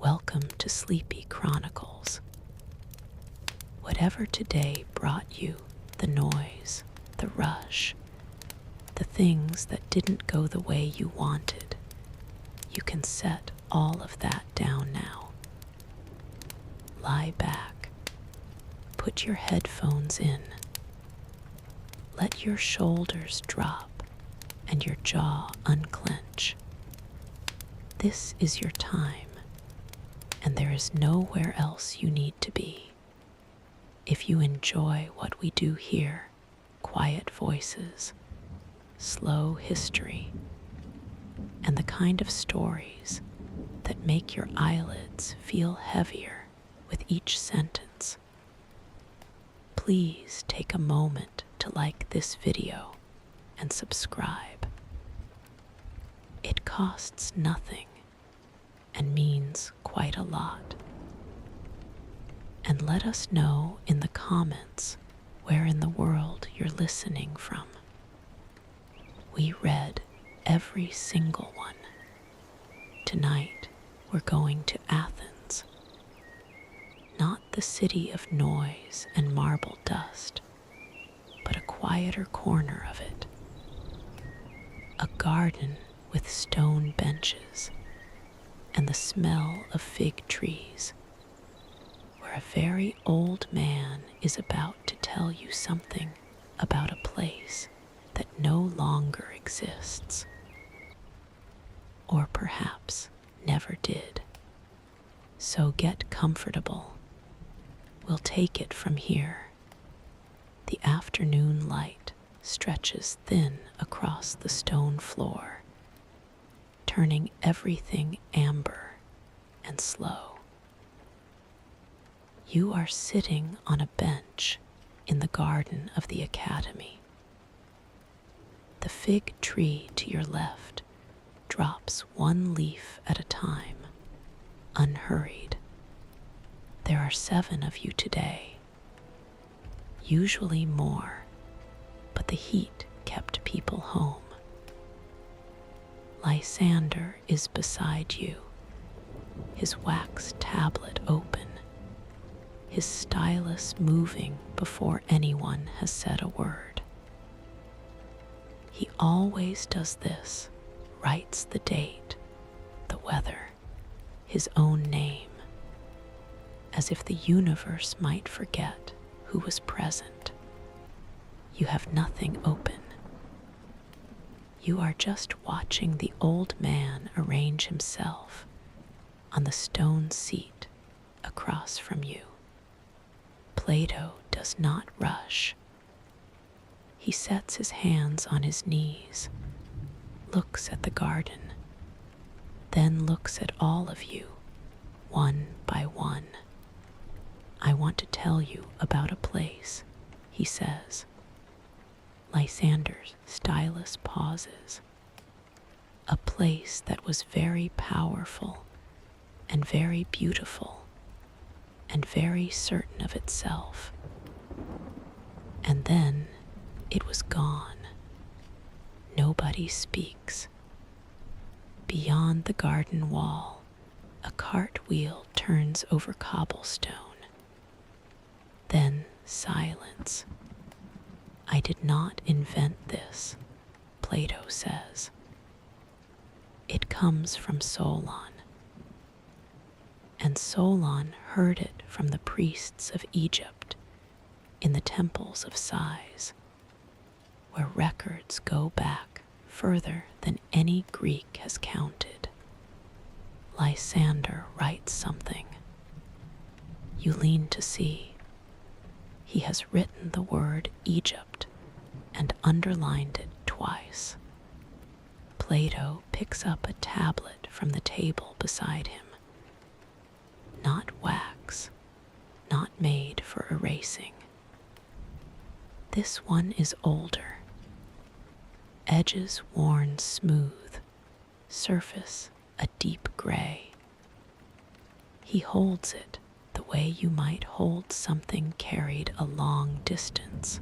Welcome to Sleepy Chronicles. Whatever today brought you, the noise, the rush, the things that didn't go the way you wanted, you can set all of that down now. Lie back. Put your headphones in. Let your shoulders drop and your jaw unclench. This is your time, and there is nowhere else you need to be. If you enjoy what we do here, quiet voices, slow history, and the kind of stories that make your eyelids feel heavier with each sentence, please take a moment to like this video and subscribe. It costs nothing and means quite a lot. And let us know in the comments where in the world you're listening from. We read every single one. Tonight we're going to Athens. Not the city of noise and marble dust, but a quieter corner of it. A garden with stone benches and the smell of fig trees, where a very old man is about to tell you something about a place that no longer exists, or perhaps never did. So get comfortable. We'll take it from here. The afternoon light stretches thin across the stone floor, turning everything amber and slow. You are sitting on a bench in the garden of the academy. The fig tree to your left drops one leaf at a time, unhurried. There are 7 of you today, usually more, but the heat kept people home. Lysander is beside you, his wax tablet open, his stylus moving before anyone has said a word. He always does this, writes the date, the weather, his own name, as if the universe might forget who was present. You have nothing open. You are just watching the old man arrange himself on the stone seat across from you. Plato does not rush. He sets his hands on his knees, looks at the garden, then looks at all of you, one by one. I want to tell you about a place, he says. Lysander's stylus pauses. A place that was very powerful and very beautiful and very certain of itself. And then it was gone. Nobody speaks. Beyond the garden wall, a cartwheel turns over cobblestone. Then silence. I did not invent this, Plato says. It comes from Solon. And Solon heard it from the priests of Egypt in the temples of size, where records go back further than any Greek has counted. Lysander writes something. You lean to see. He has written the word Egypt and underlined it twice. Plato picks up a tablet from the table beside him. Not wax, not made for erasing. This one is older. Edges worn smooth, surface a deep gray. He holds it the way you might hold something carried a long distance.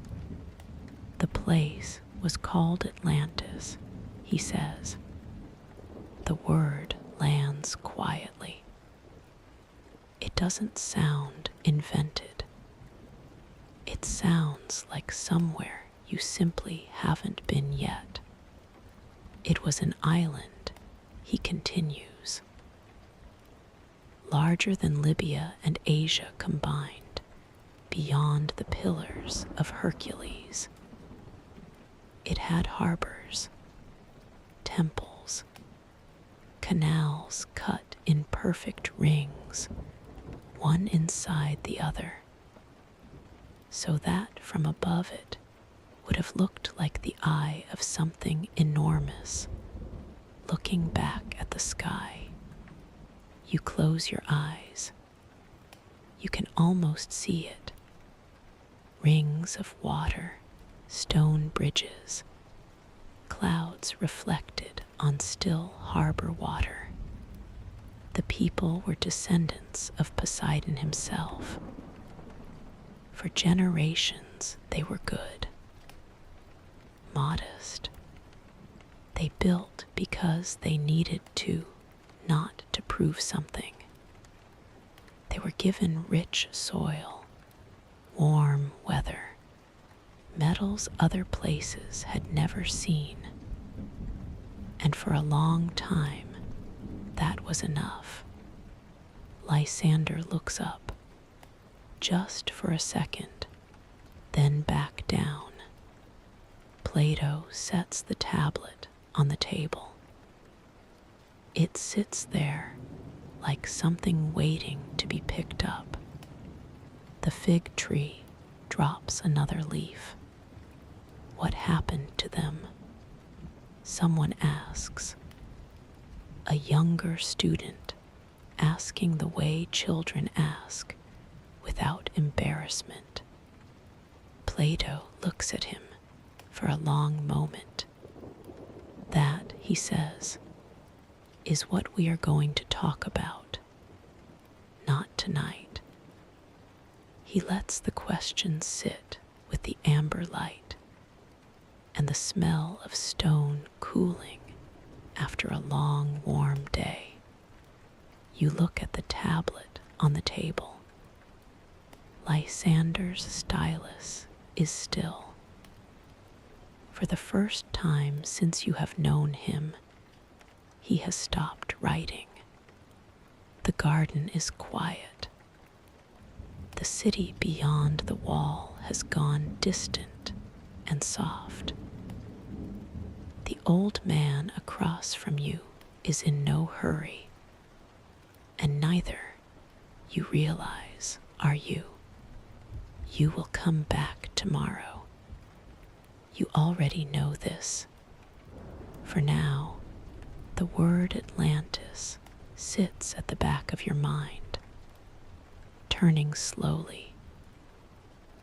The place was called Atlantis, he says. The word lands quietly. doesn't sound invented. It sounds like somewhere you simply haven't been yet. It was an island, he continues, larger than Libya and Asia combined, beyond the pillars of Hercules. It had harbors, temples, canals cut in perfect rings, one inside the other, so that from above it would have looked like the eye of something enormous, looking back at the sky. You close your eyes. You can almost see it. Rings of water, stone bridges, clouds reflected on still harbor water. The people were descendants of Poseidon himself. For generations they were good, modest. They built because they needed to, not to prove something. They were given rich soil, warm weather, metals other places had never seen. And for a long time, that was enough. Lysander looks up, just for a second, then back down. Plato sets the tablet on the table. It sits there like something waiting to be picked up. The fig tree drops another leaf. What happened to them? Someone asks. A younger student asking the way children ask, without embarrassment. Plato looks at him for a long moment. That, he says, is what we are going to talk about. Not tonight. He lets the question sit with the amber light and the smell of stone cooling after a long, warm day. You look at the tablet on the table. Lysander's stylus is still. For the first time since you have known him, he has stopped writing. The garden is quiet. The city beyond the wall has gone distant and soft. The old man across from you is in no hurry, and neither, you realize, are you. You will come back tomorrow. You already know this. For now, the word Atlantis sits at the back of your mind, turning slowly,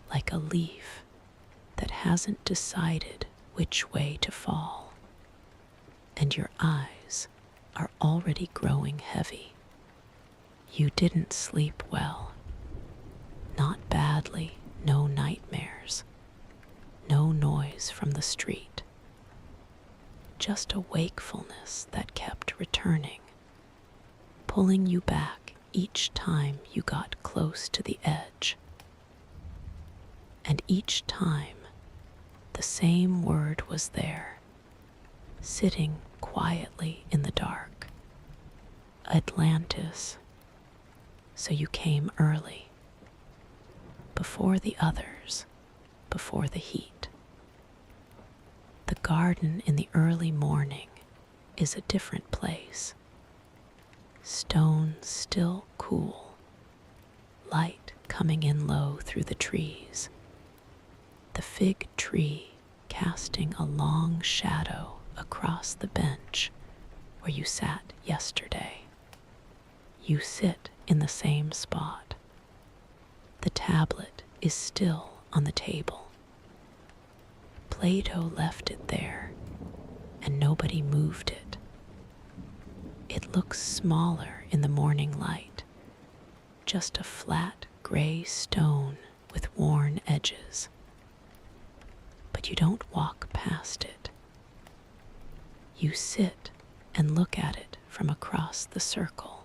like a leaf that hasn't decided which way to fall, and your eyes are already growing heavy. You didn't sleep well. Not badly, no nightmares, no noise from the street. Just a wakefulness that kept returning, pulling you back each time you got close to the edge. And each time, the same word was there, sitting quietly in the dark. Atlantis. So you came early, before the others, before the heat. The garden in the early morning is a different place. Stones still cool, light coming in low through the trees. The fig tree casting a long shadow across the bench where you sat yesterday. You sit in the same spot. The tablet is still on the table. Plato left it there, and nobody moved it. It looks smaller in the morning light, just a flat gray stone with worn edges. But you don't walk past it. You sit and look at it from across the circle.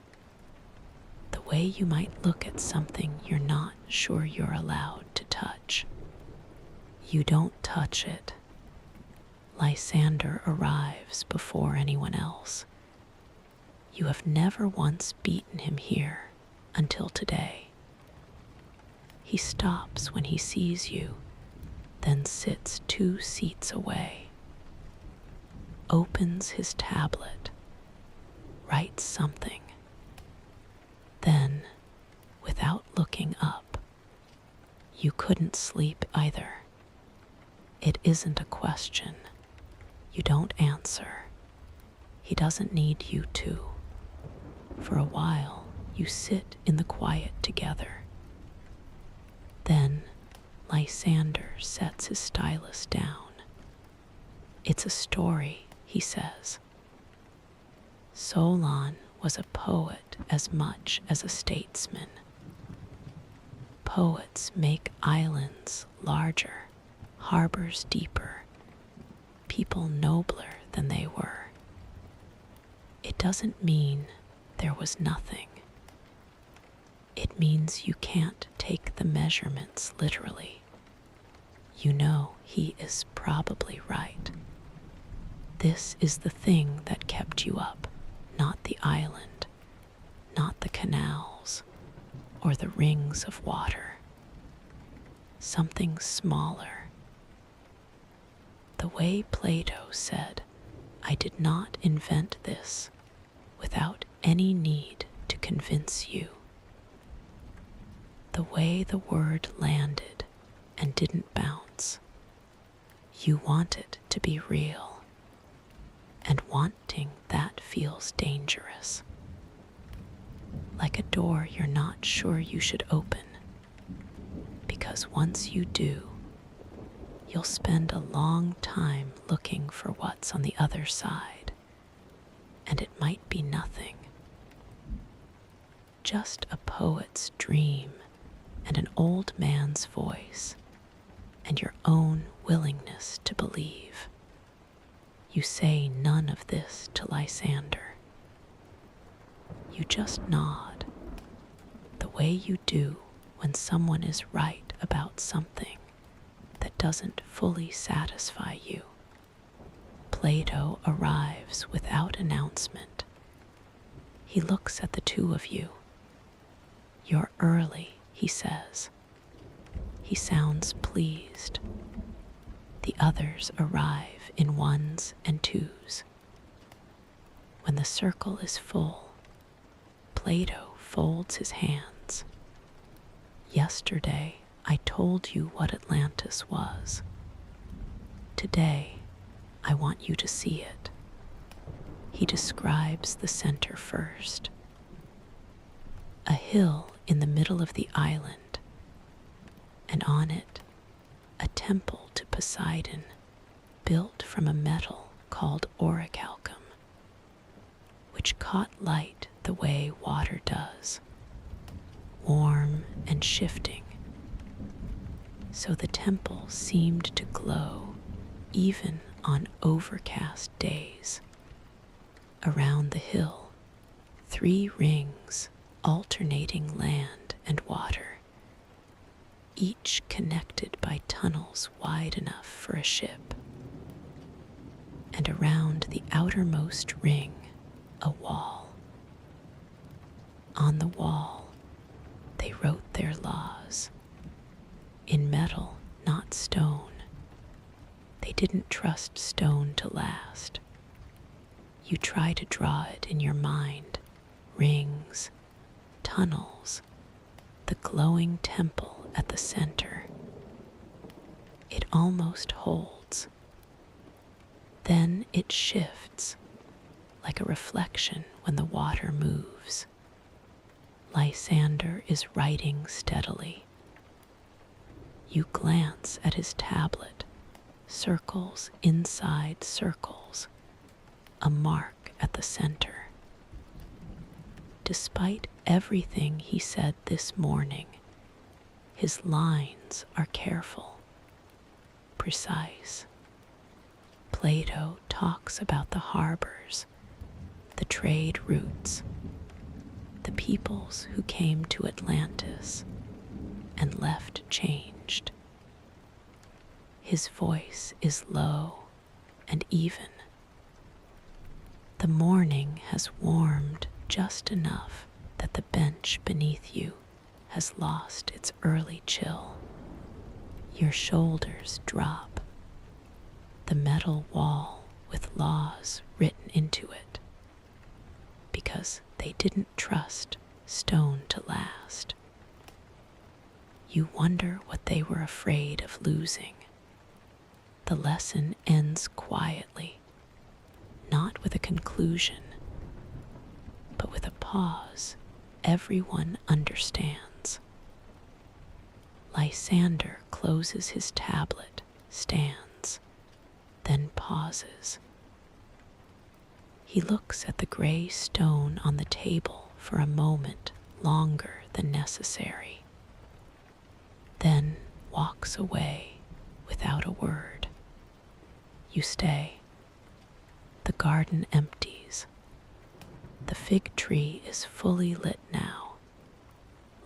The way you might look at something you're not sure you're allowed to touch. You don't touch it. Lysander arrives before anyone else. You have never once beaten him here until today. He stops when he sees you, then sits 2 seats away, opens his tablet, writes something. Then, without looking up, you couldn't sleep either. It isn't a question. You don't answer. He doesn't need you to. For a while, you sit in the quiet together. Then, Lysander sets his stylus down. It's a story, he says. Solon was a poet as much as a statesman. Poets make islands larger, harbors deeper, people nobler than they were. It doesn't mean there was nothing. It means you can't take the measurements literally. You know he is probably right. This is the thing that kept you up, not the island, not the canals, or the rings of water. Something smaller. The way Plato said, I did not invent this without any need to convince you. The way the word landed and didn't bounce. You want it to be real, and wanting that feels dangerous. Like a door you're not sure you should open, because once you do, you'll spend a long time looking for what's on the other side, and it might be nothing. Just a poet's dream and an old man's voice, and your own willingness to believe. You say none of this to Lysander. You just nod, the way you do when someone is right about something that doesn't fully satisfy you. Plato arrives without announcement. He looks at the 2 of you. You're early, he says. He sounds pleased. The others arrive in 1s and 2s. When the circle is full, Plato folds his hands. Yesterday, I told you what Atlantis was. Today, I want you to see it. He describes the center first. A hill in the middle of the island, and on it, a temple to Poseidon built from a metal called orichalcum, which caught light the way water does, warm and shifting. So the temple seemed to glow even on overcast days. Around the hill, 3 rings alternating land and water, each connected by tunnels wide enough for a ship. And around the outermost ring, a wall. On the wall, they wrote their laws. In metal, not stone. They didn't trust stone to last. You try to draw it in your mind, rings, tunnels, the glowing temple at the center. It almost holds. Then it shifts, like a reflection when the water moves. Lysander is writing steadily. You glance at his tablet, circles inside circles, a mark at the center. Despite everything he said this morning, his lines are careful, precise. Plato talks about the harbors, the trade routes, the peoples who came to Atlantis and left changed. His voice is low and even. The morning has warmed just enough that the bench beneath you has lost its early chill. Your shoulders drop. The metal wall with laws written into it, because they didn't trust stone to last. You wonder what they were afraid of losing. The lesson ends quietly, not with a conclusion, but with a pause everyone understands. Lysander closes his tablet, stands, then pauses. He looks at the gray stone on the table for a moment longer than necessary, then walks away without a word. You stay. The garden empties. The fig tree is fully lit now,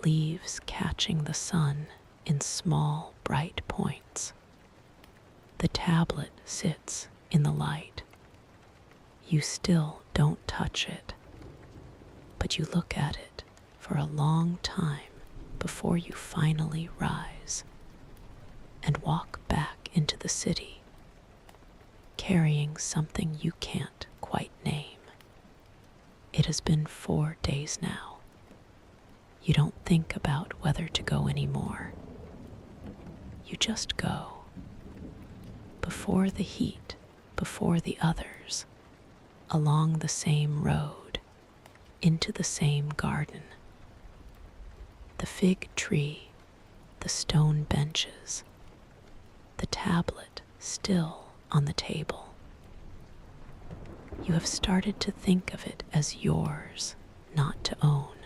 leaves catching the sun in small, bright points. The tablet sits in the light. You still don't touch it, but you look at it for a long time before you finally rise and walk back into the city, carrying something you can't quite name. It has been 4 days now. You don't think about whether to go anymore. You just go. Before the heat, before the others, along the same road, into the same garden. The fig tree, the stone benches, the tablet still on the table. You have started to think of it as yours, not to own.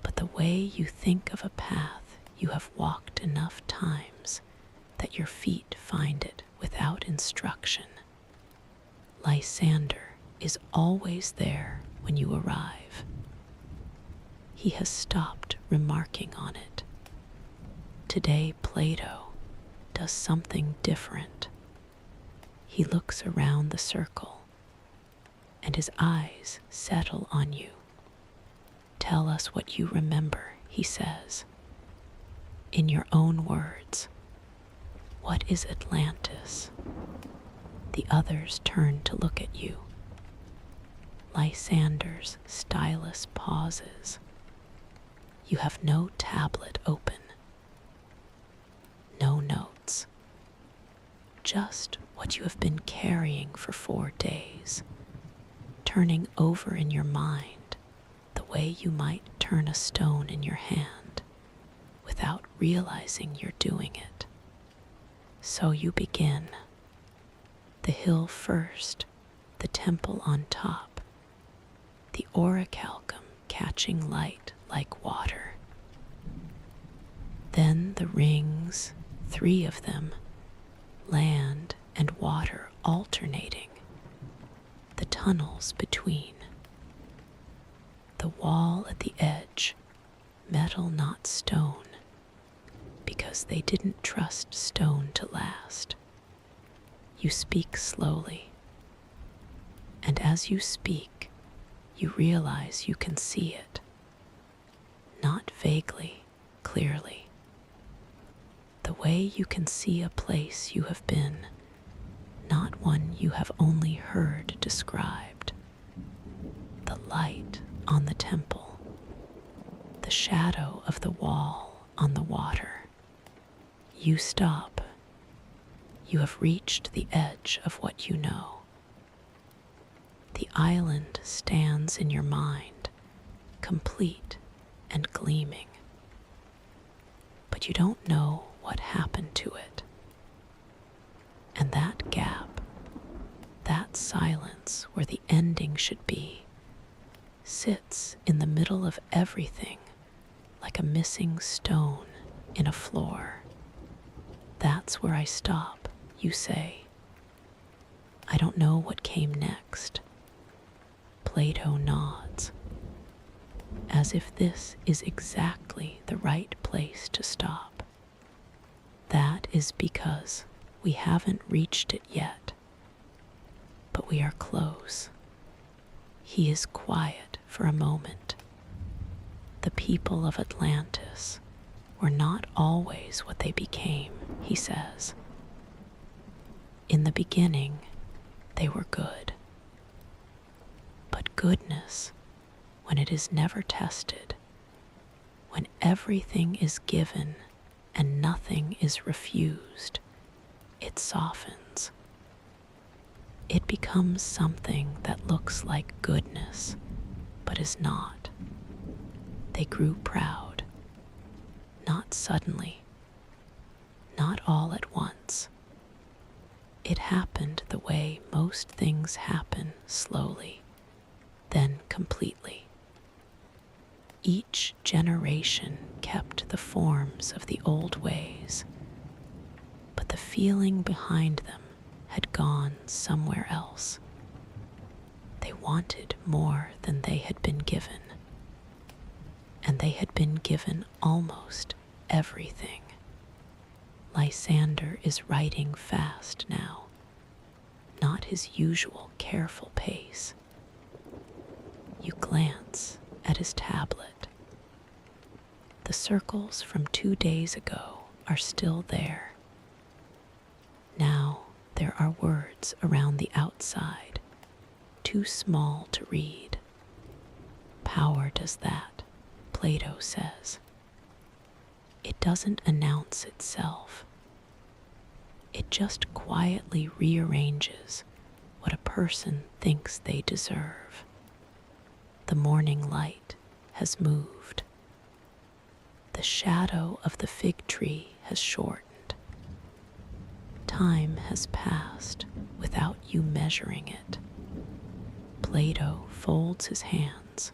But the way you think of a path you have walked enough times that your feet find it without instruction. Lysander is always there when you arrive. He has stopped remarking on it. Today Plato does something different. He looks around the circle, and his eyes settle on you. Tell us what you remember, he says. In your own words, what is Atlantis? The others turn to look at you. Lysander's stylus pauses. You have no tablet open. No notes. Just what you have been carrying for 4 days, turning over in your mind the way you might turn a stone in your hand without realizing you're doing it. So you begin. The hill first, the temple on top, the orichalcum catching light like water. Then the rings, 3 of them, land and water alternating, the tunnels between. The wall at the edge, metal not stone, because they didn't trust stone to last. You speak slowly, and as you speak, you realize you can see it, not vaguely, clearly. The way you can see a place you have been, not one you have only heard described. The light on the temple, the shadow of the wall on the water. You stop. You have reached the edge of what you know. The island stands in your mind, complete and gleaming. But you don't know what happened to it. And that gap, that silence where the ending should be, sits in the middle of everything like a missing stone in a floor. That's where I stop, you say. I don't know what came next. Plato nods. as if this is exactly the right place to stop. That is because we haven't reached it yet, but we are close. He is quiet for a moment. The people of Atlantis were not always what they became, he says. In the beginning, they were good. But goodness, when it is never tested, when everything is given and nothing is refused, it softens. It becomes something that looks like goodness, but is not. They grew proud, not suddenly, not all at once. It happened the way most things happen, slowly, then completely. Each generation kept the forms of the old ways, but the feeling behind them had gone somewhere else. They wanted more than they had been given, and they had been given almost everything. Lysander is writing fast now, not his usual careful pace. You glance at his tablet. The circles from 2 days ago are still there. Now there are words around the outside, too small to read. Power does that, Plato says. It doesn't announce itself. It just quietly rearranges what a person thinks they deserve. The morning light has moved. The shadow of the fig tree has shortened. Time has passed without you measuring it. Plato folds his hands.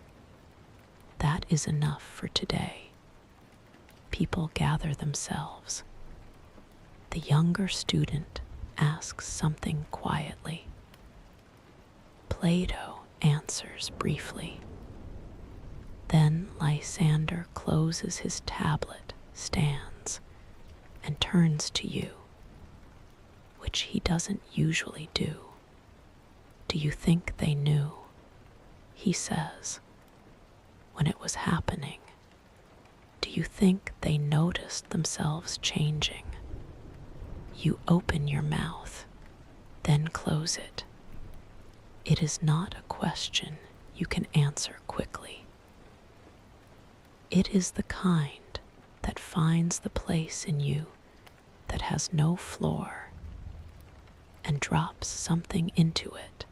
That is enough for today. People gather themselves. The younger student asks something quietly. Plato answers briefly. Then Lysander closes his tablet, stands, and turns to you, which he doesn't usually do. Do you think they knew? He says. When it was happening, do you think they noticed themselves changing? You open your mouth, then close it. It is not a question you can answer quickly. It is the kind that finds the place in you that has no floor and drops something into it,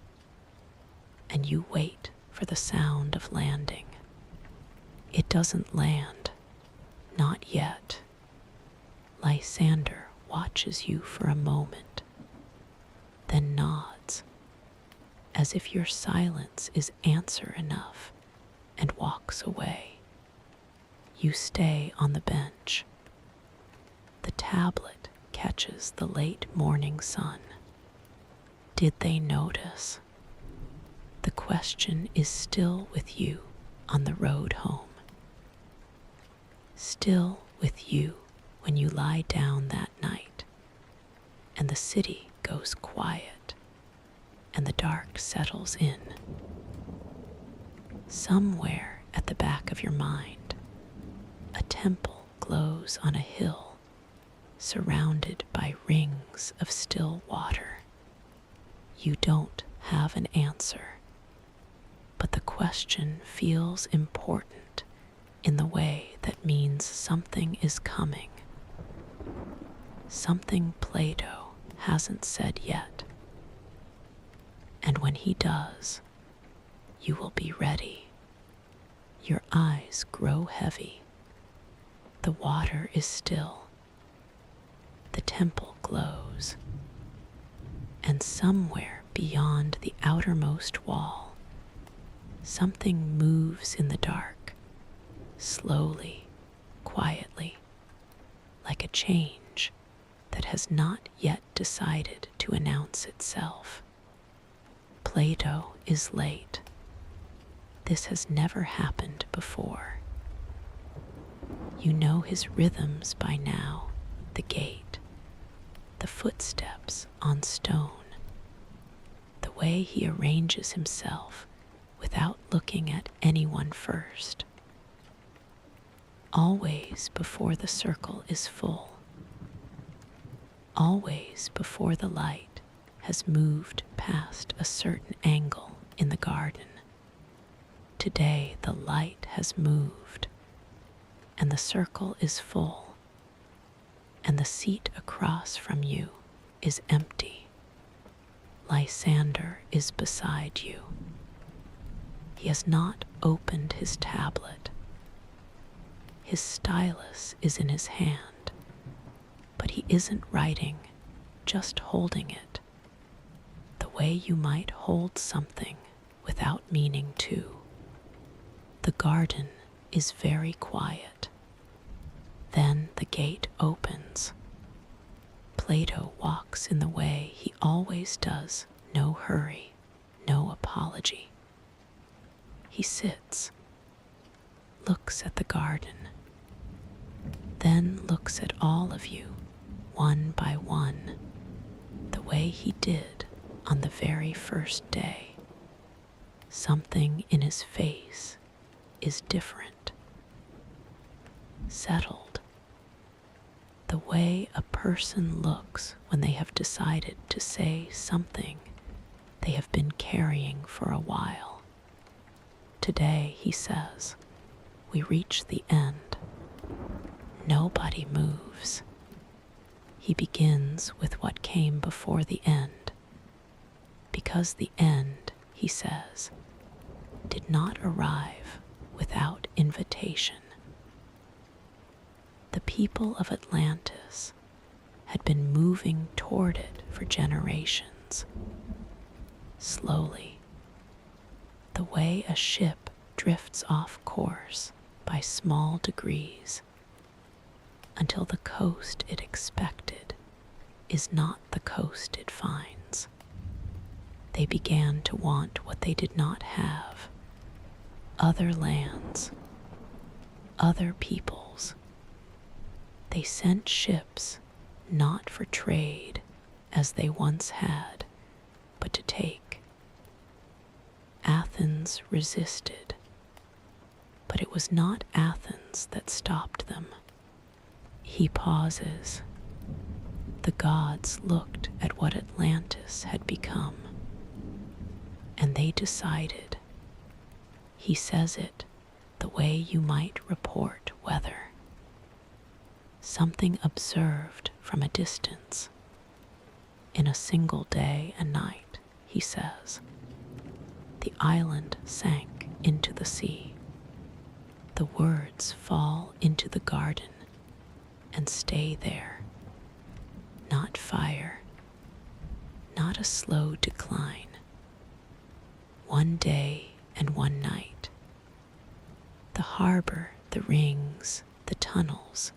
and you wait for the sound of landing. It doesn't land, not yet. Lysander watches you for a moment, then nods, as if your silence is answer enough, and walks away. You stay on the bench. The tablet catches the late morning sun. Did they notice? The question is still with you on the road home. Still with you when you lie down that night, and the city goes quiet, and the dark settles in. Somewhere at the back of your mind, a temple glows on a hill, surrounded by rings of still water. You don't have an answer, but the question feels important in the way that means something is coming. Something Plato hasn't said yet. And when he does, you will be ready. Your eyes grow heavy. The water is still. The temple glows. And somewhere beyond the outermost wall, something moves in the dark, slowly, quietly, like a change that has not yet decided to announce itself. Plato is late. This has never happened before. You know his rhythms by now, the gate, the footsteps on stone, the way he arranges himself without looking at anyone first. Always before the circle is full. Always before the light has moved past a certain angle in the garden. Today the light has moved, and the circle is full, and the seat across from you is empty. Lysander is beside you. He has not opened his tablet. His stylus is in his hand, but he isn't writing, just holding it, the way you might hold something without meaning to. The garden is very quiet. Then the gate opens. Plato walks in the way he always does, no hurry, no apology. He sits, looks at the garden, then looks at all of you, one by one, the way he did on the very first day. Something in his face is different, settled, the way a person looks when they have decided to say something they have been carrying for a while. Today, he says, we reach the end. Nobody moves. He begins with what came before the end, because the end, he says, did not arrive without invitation. The people of Atlantis had been moving toward it for generations. Slowly, the way a ship drifts off course by small degrees, until the coast it expected is not the coast it finds. They began to want what they did not have, other lands, other peoples. They sent ships not for trade as they once had, but to take. Athens resisted, but it was not Athens that stopped them. He pauses. The gods looked at what Atlantis had become, and they decided. He says it the way you might report weather. Something observed from a distance. In a single day and night, he says, the island sank into the sea. The words fall into the garden and stay there. Not fire, not a slow decline. One day and one night. The harbor, the rings, the tunnels,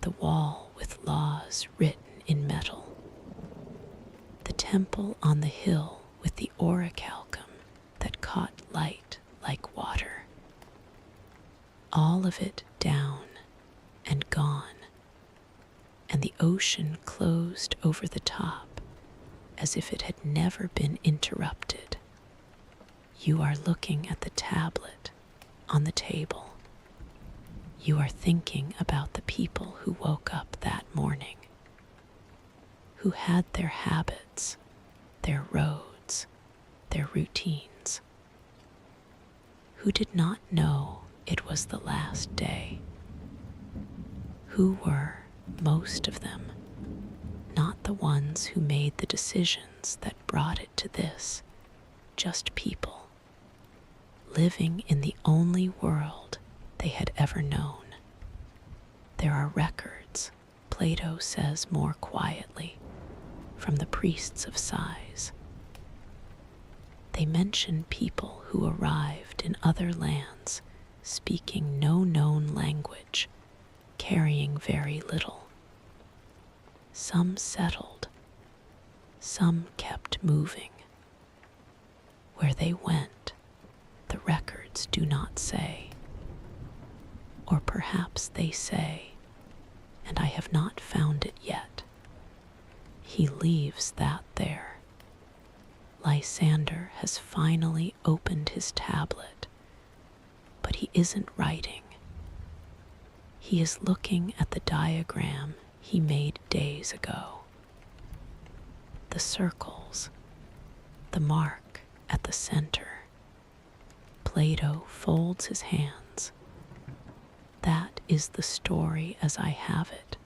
the wall with laws written in metal. The temple on the hill with the orichalcum that caught light like water. All of it down and gone, and the ocean closed over the top as if it had never been interrupted. You are looking at the tablet on the table. You are thinking about the people who woke up that morning, who had their habits, their roads, their routines, who did not know it was the last day, who were, most of them, not the ones who made the decisions that brought it to this, just people, living in the only world they had ever known. There are records, Plato says more quietly, from the priests of size. They mention people who arrived in other lands, speaking no known language, carrying very little. Some settled, some kept moving. Where they went, the records do not say. Or perhaps they say, and I have not found it yet. He leaves that there. Lysander has finally opened his tablet, but he isn't writing. He is looking at the diagram he made days ago. The circles, the mark at the center. Plato folds his hands. That is the story as I have it.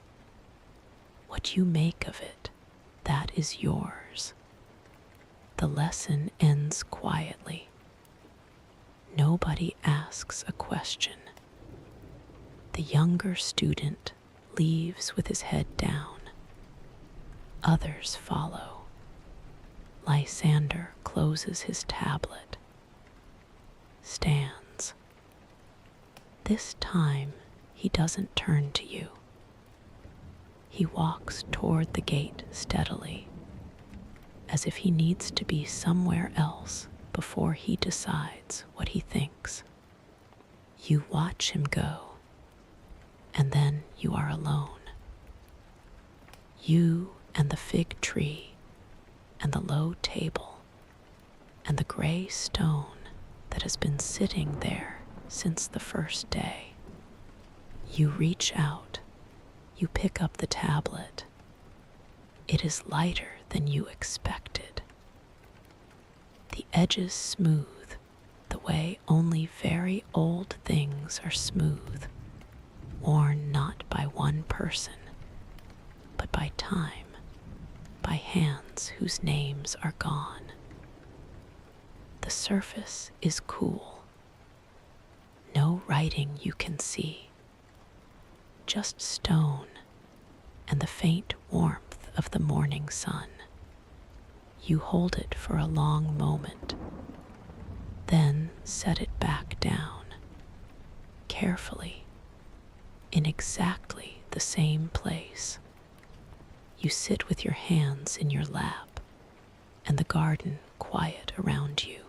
What you make of it, that is yours. The lesson ends quietly. Nobody asks a question. The younger student leaves with his head down. Others follow. Lysander closes his tablet. Stands. This time he doesn't turn to you. He walks toward the gate steadily, as if he needs to be somewhere else before he decides what he thinks. You watch him go, and then you are alone. You and the fig tree, and the low table, and the gray stone that has been sitting there since the first day. You reach out, you pick up the tablet. It is lighter than you expected. The edges smooth, the way only very old things are smooth, worn not by one person, but by time, by hands whose names are gone. The surface is cool. No writing you can see, just stone and the faint warmth of the morning sun. You hold it for a long moment, then set it back down, carefully, in exactly the same place. You sit with your hands in your lap, and the garden quiet around you.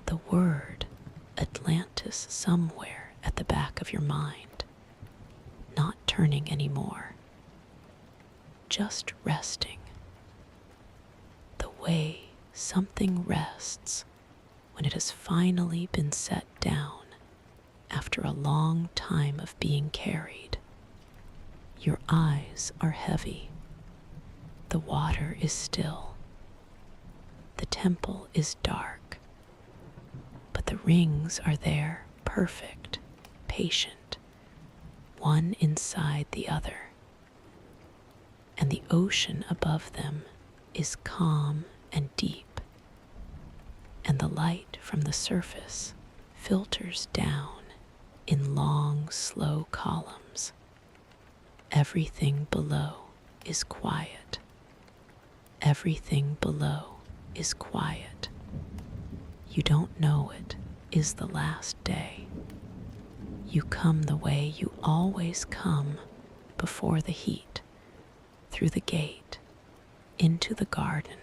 The word Atlantis somewhere at the back of your mind, not turning anymore, just resting. The way something rests when it has finally been set down after a long time of being carried. Your eyes are heavy. The water is still. The temple is dark. But the rings are there, perfect, patient, one inside the other. And the ocean above them is calm and deep. And the light from the surface filters down in long, slow columns. Everything below is quiet. Everything below is quiet. You don't know it is the last day. You come the way you always come before the heat, through the gate, into the garden.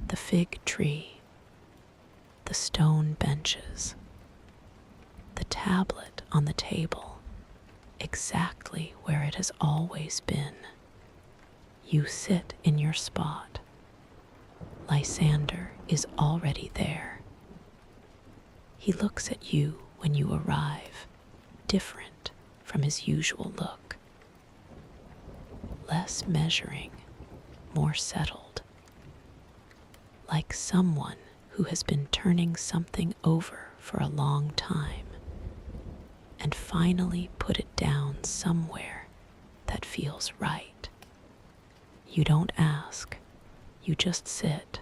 The fig tree, the stone benches, the tablet on the table, exactly where it has always been. You sit in your spot. Lysander is already there. He looks at you when you arrive, different from his usual look. Less measuring, more settled. Like someone who has been turning something over for a long time and finally put it down somewhere that feels right. You don't ask, you just sit.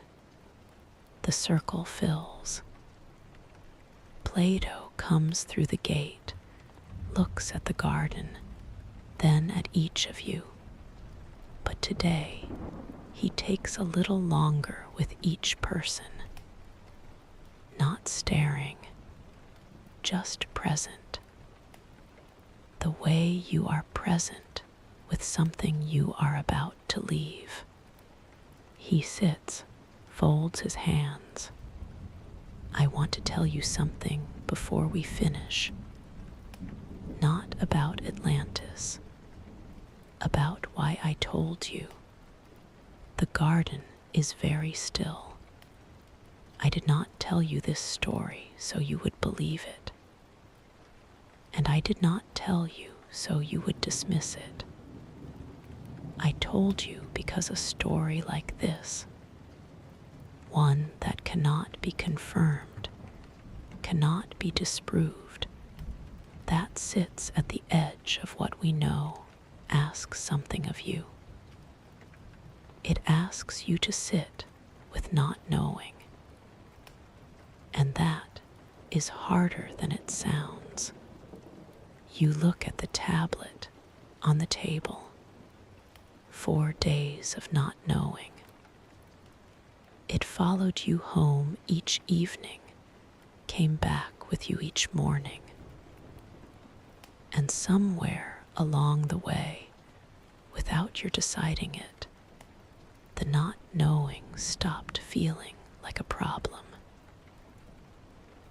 The circle fills. Plato comes through the gate, looks at the garden, then at each of you. But today, he takes a little longer with each person. Not staring, just present. The way you are present with something you are about to leave. He sits, folds his hands. I want to tell you something before we finish. Not about Atlantis, about why I told you. The garden is very still. I did not tell you this story so you would believe it. And I did not tell you so you would dismiss it. I told you because a story like this, one that cannot be confirmed, cannot be disproved, that sits at the edge of what we know, asks something of you. It asks you to sit with not knowing. And that is harder than it sounds. You look at the tablet on the table. 4 days of not knowing. It followed you home each evening, came back with you each morning. And somewhere along the way, without your deciding it, the not knowing stopped feeling like a problem.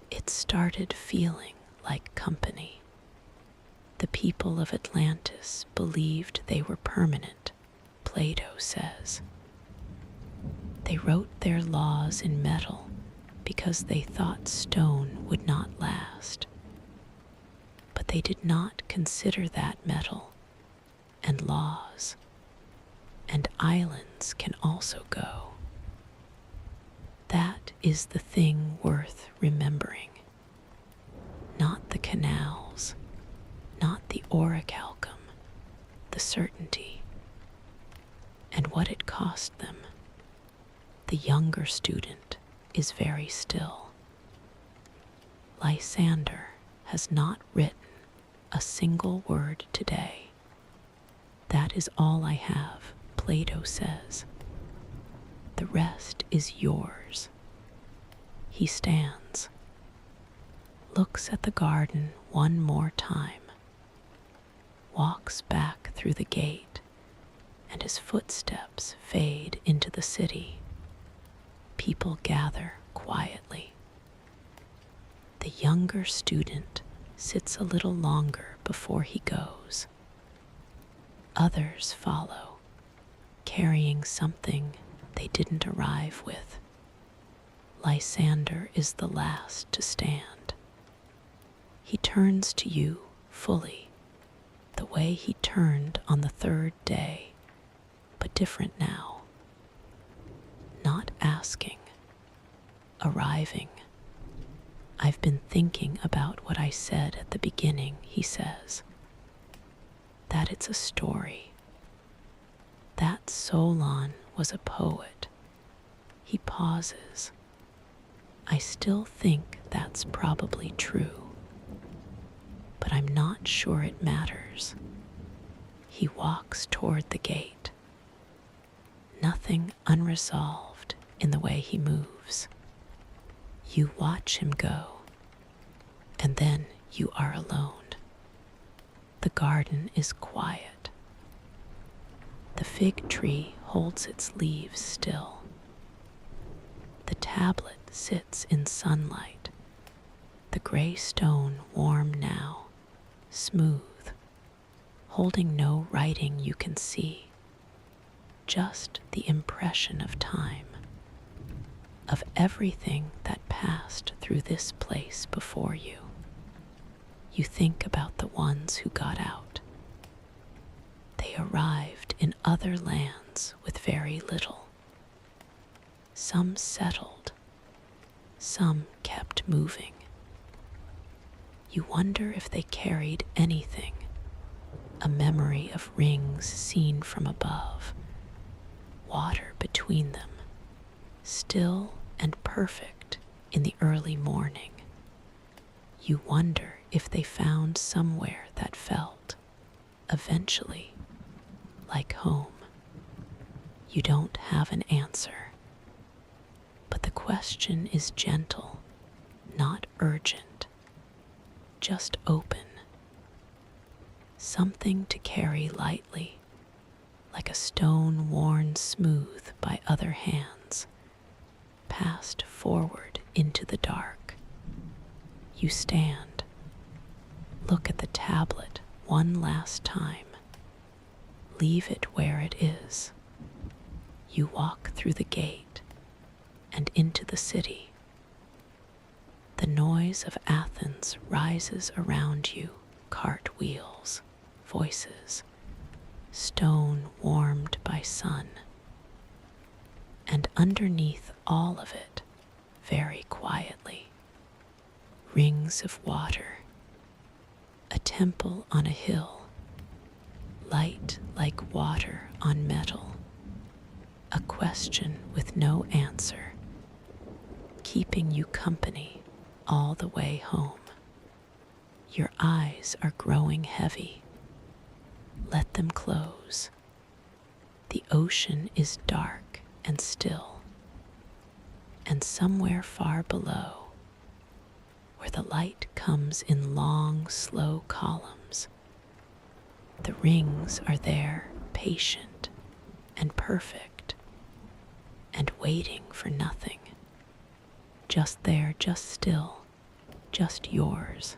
It started feeling like company. The people of Atlantis believed they were permanent, Plato says. They wrote their laws in metal because they thought stone would not last. But they did not consider that metal and laws, and islands can also go. That is the thing worth remembering. Not the canals, not the orichalcum, the certainty, and what it cost them. The younger student is very still. Lysander has not written a single word today. That is all I have, Plato says. The rest is yours. He stands, looks at the garden one more time, walks back through the gate, and his footsteps fade into the city. People gather quietly. The younger student sits a little longer before he goes. Others follow, carrying something they didn't arrive with. Lysander is the last to stand. He turns to you fully, the way he turned on the 3rd day, but different now. Not asking, arriving. I've been thinking about what I said at the beginning, he says. That it's a story. That Solon was a poet. He pauses. I still think that's probably true, but I'm not sure it matters. He walks toward the gate. Nothing unresolved in the way he moves. You watch him go, and then you are alone. The garden is quiet. The fig tree holds its leaves still. The tablet sits in sunlight, the gray stone warm now, smooth, holding no writing you can see, just the impression of time, of everything that passed through this place before you. You think about the ones who got out. They arrived in other lands with very little. Some settled, some kept moving. You wonder if they carried anything, a memory of rings seen from above, water between them, still and perfect in the early morning. You wonder if they found somewhere that felt, eventually, like home. You don't have an answer. But the question is gentle, not urgent, just open. Something to carry lightly, like a stone worn smooth by other hands, passed forward into the dark. You stand, look at the tablet one last time, leave it where it is. You walk through the gate and into the city. The noise of Athens rises around you, cartwheels, voices, stone warmed by sun. And underneath all of it, very quietly, rings of water, a temple on a hill, light like water on metal, a question with no answer, keeping you company all the way home. Your eyes are growing heavy. Let them close. The ocean is dark and still, and somewhere far below, where the light comes in long, slow columns, the rings are there, patient and perfect, and waiting for nothing. Just there, just still, just yours.